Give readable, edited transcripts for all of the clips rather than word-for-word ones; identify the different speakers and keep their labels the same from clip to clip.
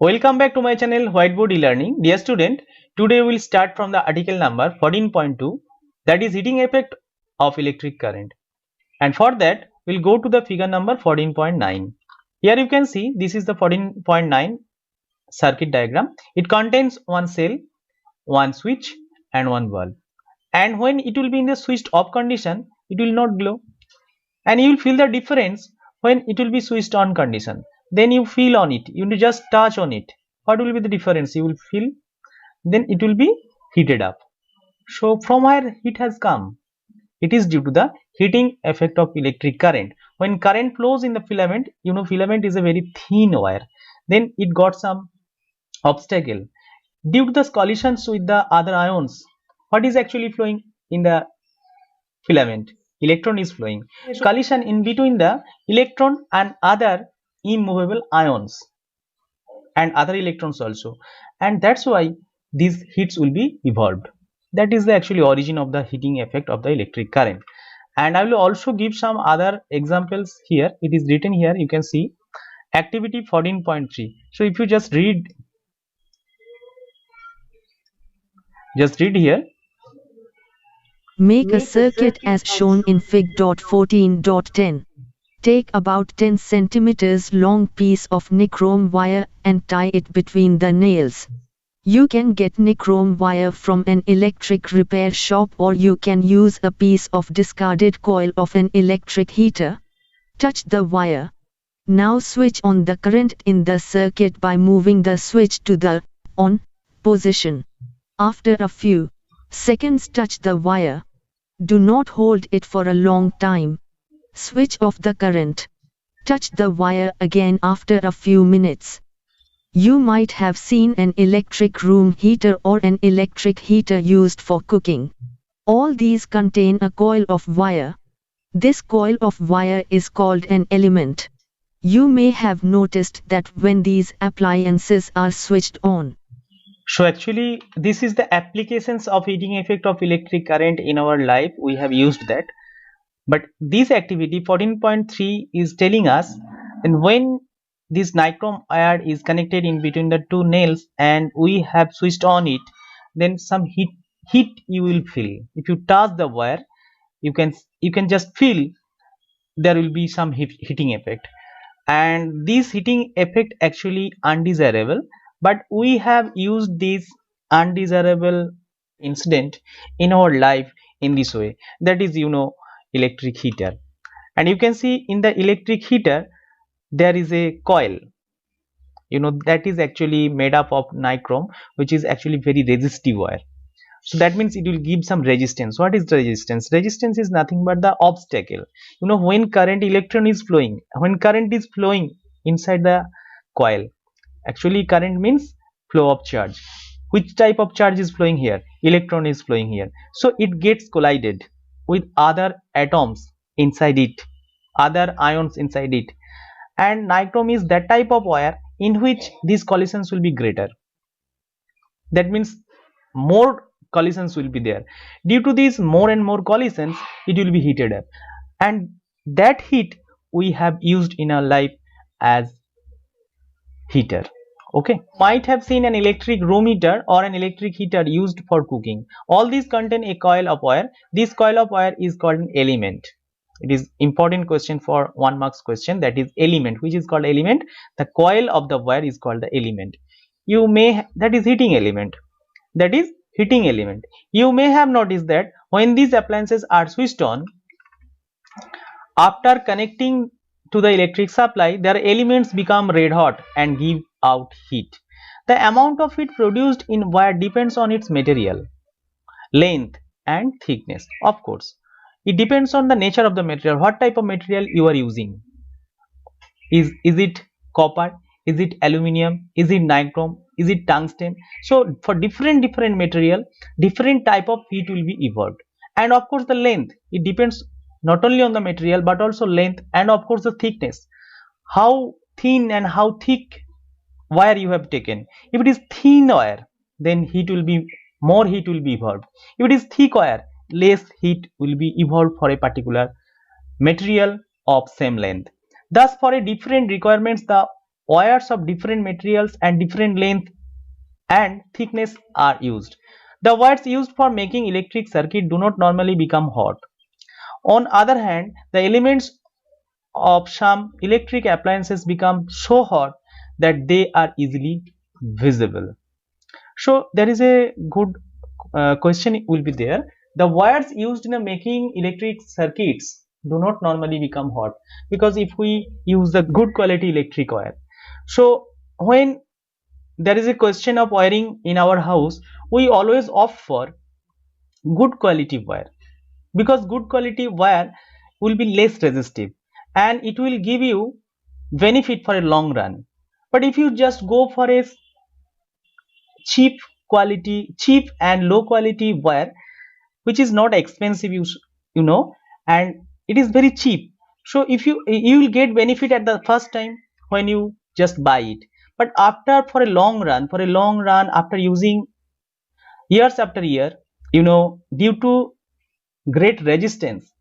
Speaker 1: Welcome back to my channel Whiteboard e-learning. Dear student, today we will start from the article number 14.2, that is heating effect of electric current. And for that we'll go to the figure number 14.9. Here you can see this is the 14.9 circuit diagram. It contains one cell, one switch and one bulb. And when it will be in the switched off condition, it will not glow. And you will feel the difference when it will be switched on condition. Then you feel on it, you just touch on it. What will be the difference? You will feel, then it will be heated up. So from where heat has come? It is due to the heating effect of electric current. When current flows in the filament, filament is a very thin wire, then it got some obstacle due to the collisions with the other ions. What is actually flowing in the filament? Electron is flowing. Collision in between the electron and other immovable ions and other electrons also, and that's why these heats will be evolved. That is the actually origin of the heating effect of the electric current. And I will also give some other examples here. It is written here, you can see activity 14.3. so if you just read here.
Speaker 2: Make a circuit as shown in Fig. 14.10. Take about 10 cm long piece of nichrome wire and tie it between the nails. You can get nichrome wire from an electric repair shop, or you can use a piece of discarded coil of an electric heater. Touch the wire. Now switch on the current in the circuit by moving the switch to the on position. After a few seconds, touch the wire. Do not hold it for a long time. Switch off the current. Touch the wire again after a few minutes. You might have seen an electric room heater or an electric heater used for cooking. All these contain a coil of wire. This coil of wire is called an element. You may have noticed that when these appliances are switched on.
Speaker 1: So actually this is the applications of heating effect of electric current in our life. We have used that. But this activity 14.3 is telling us, and when this nichrome wire is connected in between the two nails and we have switched on it, then some heat you will feel. If you touch the wire, you can just feel there will be some heating effect, and this heating effect actually undesirable, but we have used this undesirable incident in our life in this way. That is electric heater. And you can see in the electric heater there is a coil, that is actually made up of nichrome, which is actually very resistive wire. So that means it will give some resistance. What is the resistance? Resistance is nothing but the obstacle. When current is flowing inside the coil, actually current means flow of charge. Which type of charge is flowing here? Electron is flowing here, so it gets collided with other atoms inside it, other ions inside it, and nichrome is that type of wire in which these collisions will be greater. That means more collisions will be there. Due to these more and more collisions, it will be heated up, and that heat we have used in our life as heater. Okay, might have seen an electric room heater or an electric heater used for cooking. All these contain a coil of wire. This coil of wire is called an element. It is important question for 1 marks question, that is element. Which is called element? The coil of the wire is called the element. That is heating element. That is heating element. You may have noticed that when these appliances are switched on, after connecting to the electric supply, their elements become red hot and give out heat. The amount of heat produced in wire depends on its material, length and thickness. Of course, it depends on the nature of the material. What type of material you are using? Is it copper? Is it aluminium? Is it nichrome? Is it tungsten? So for different material, different type of heat will be evolved. And of course the length, it depends not only on the material but also length, and of course the thickness, how thin and how thick wire you have taken. If it is thin wire, then more heat will be evolved. If it is thick wire, less heat will be evolved for a particular material of same length. Thus for a different requirements, the wires of different materials and different length and thickness are used. The wires used for making electric circuit do not normally become hot. On other hand, the elements of some electric appliances become so hot that they are easily visible. So there is a good question will be there. The wires used in making electric circuits do not normally become hot, because if we use the good quality electric wire, so when there is a question of wiring in our house, we always opt for good quality wire, because good quality wire will be less resistive and it will give you benefit for a long run. But if you just go for a cheap and low quality wire which is not expensive, you know, and it is very cheap, so if you will get benefit at the first time when you just buy it, but after for a long run after using years after year, you know, due to great resistance,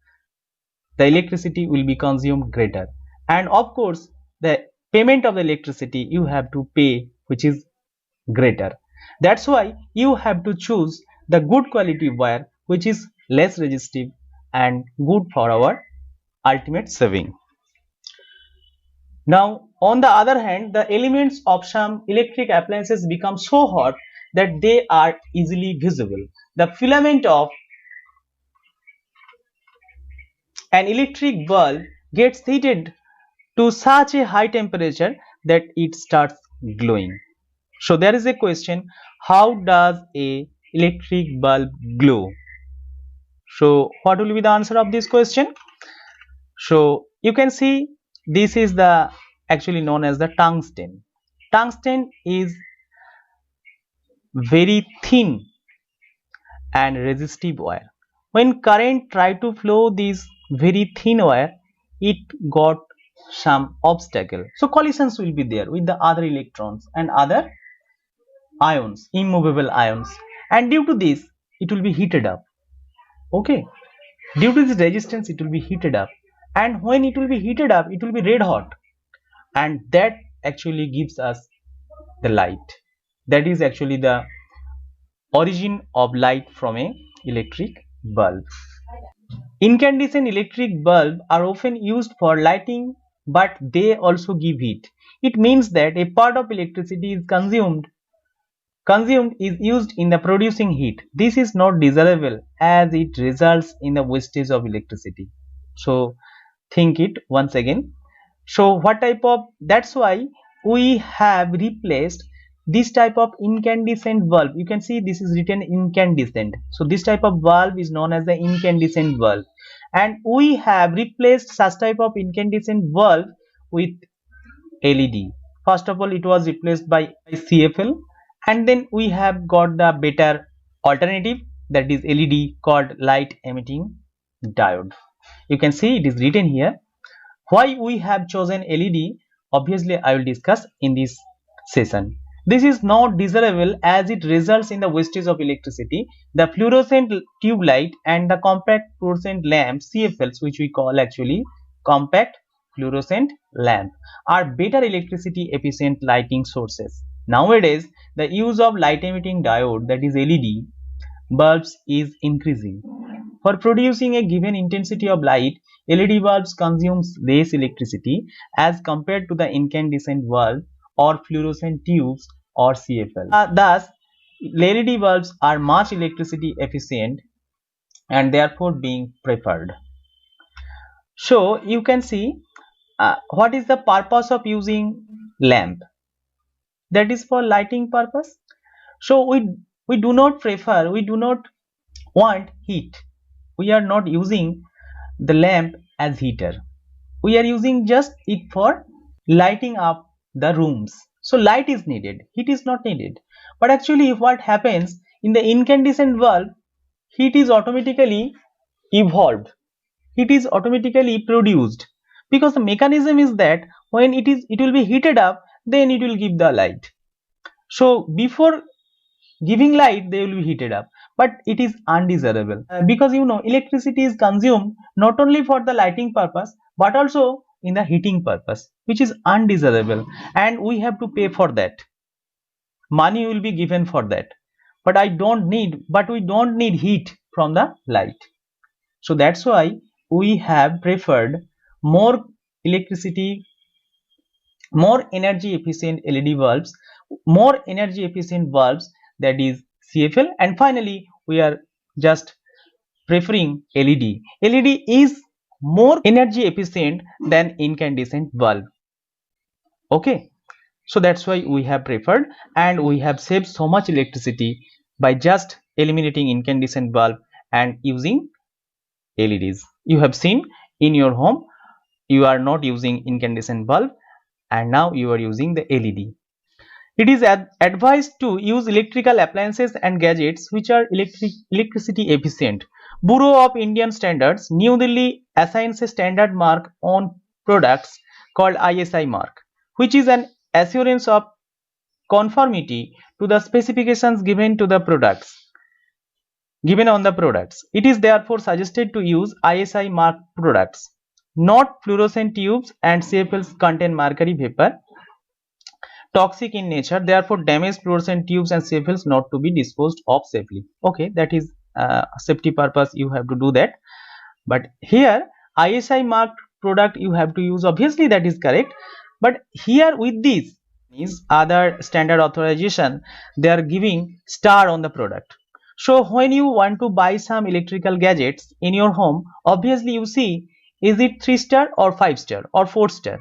Speaker 1: the electricity will be consumed greater, and of course the payment of the electricity you have to pay which is greater. That's why you have to choose the good quality wire which is less resistive and good for our ultimate saving. Now on the other hand, the elements of some electric appliances become so hot that they are easily visible. The filament of an electric bulb gets heated to such a high temperature that it starts glowing. So there is a question, how does a electric bulb glow? So what will be the answer of this question? So you can see this is the actually known as the tungsten. Tungsten is very thin and resistive wire. When current try to flow this very thin wire, it got some obstacle. So collisions will be there with the other electrons and other ions, immovable ions, and due to this it will be heated up. Okay, due to this resistance it will be heated up, and when it will be heated up it will be red hot, and that actually gives us the light. That is actually the origin of light from a electric bulb. Incandescent electric bulbs are often used for lighting, but they also give heat. It means that a part of electricity is consumed is used in the producing heat. This is not desirable as it results in the wastage of electricity. So think it once again. So what type of, that's why we have replaced this type of incandescent bulb. You can see this is written incandescent. So this type of bulb is known as the incandescent bulb, and we have replaced such type of incandescent bulb with LED. First of all, it was replaced by CFL, and then we have got the better alternative, that is LED, called light emitting diode. You can see it is written here. Why we have chosen LED, obviously I will discuss in this session. This is not desirable as it results in the wastage of electricity. The fluorescent tube light and the compact fluorescent lamp, CFLs, which we call actually compact fluorescent lamp, are better electricity efficient lighting sources. Nowadays the use of light emitting diode, that is LED bulbs, is increasing. For producing a given intensity of light, LED bulbs consumes less electricity as compared to the incandescent bulb or fluorescent tubes or CFL. Thus, LED bulbs are much electricity efficient and therefore being preferred. So you can see what is the purpose of using lamp? That is for lighting purpose. So we do not prefer, we do not want heat. We are not using the lamp as heater. We are using just it for lighting up the rooms. So light is needed, heat is not needed. But actually what happens in the incandescent bulb, heat is automatically evolved, heat is automatically produced, because the mechanism is that when it will be heated up, then it will give the light. So before giving light they will be heated up, but it is undesirable because you know electricity is consumed not only for the lighting purpose but also in the heating purpose, which is undesirable, and we have to pay for that. Money will be given for that, but we don't need heat from the light. So that's why we have preferred more electricity, more energy efficient LED bulbs, more energy efficient bulbs, that is CFL, and finally we are just preferring LED. LED is more energy efficient than incandescent bulb. Okay, so that's why we have preferred, and we have saved so much electricity by just eliminating incandescent bulb and using LEDs. You have seen in your home you are not using incandescent bulb, and now you are using the LED. It is advised to use electrical appliances and gadgets which are electricity efficient. Bureau of Indian Standards, New Delhi assigns a standard mark on products called ISI mark, which is an assurance of conformity to the specifications given on the products. It is therefore suggested to use ISI marked products. Not fluorescent tubes and CFLs contain mercury vapor, toxic in nature, therefore damaged fluorescent tubes and CFLs not to be disposed of safely. Okay, that is safety purpose, you have to do that. But here ISI marked product you have to use, obviously that is correct, but here with this is other standard authorization, they are giving star on the product. So when you want to buy some electrical gadgets in your home, obviously you see, is it 3-star or 5-star or 4-star?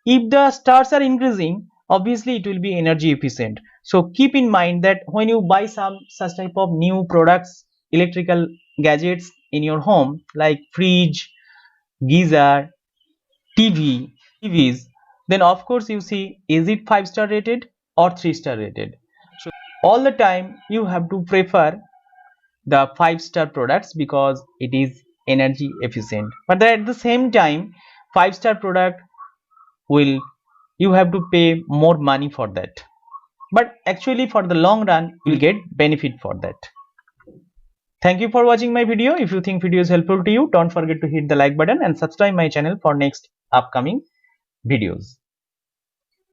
Speaker 1: If the stars are increasing, obviously it will be energy efficient. So keep in mind that when you buy some such type of new products, electrical gadgets in your home like fridge, geyser, TVs, then of course you see, is it 5-star rated or 3-star rated? So all the time you have to prefer the 5-star products because it is energy efficient, but at the same time 5-star product will, you have to pay more money for that, but actually for the long run you will get benefit for that. Thank you for watching my video. If you think video is helpful to you, don't forget to hit the like button and subscribe my channel for next upcoming videos.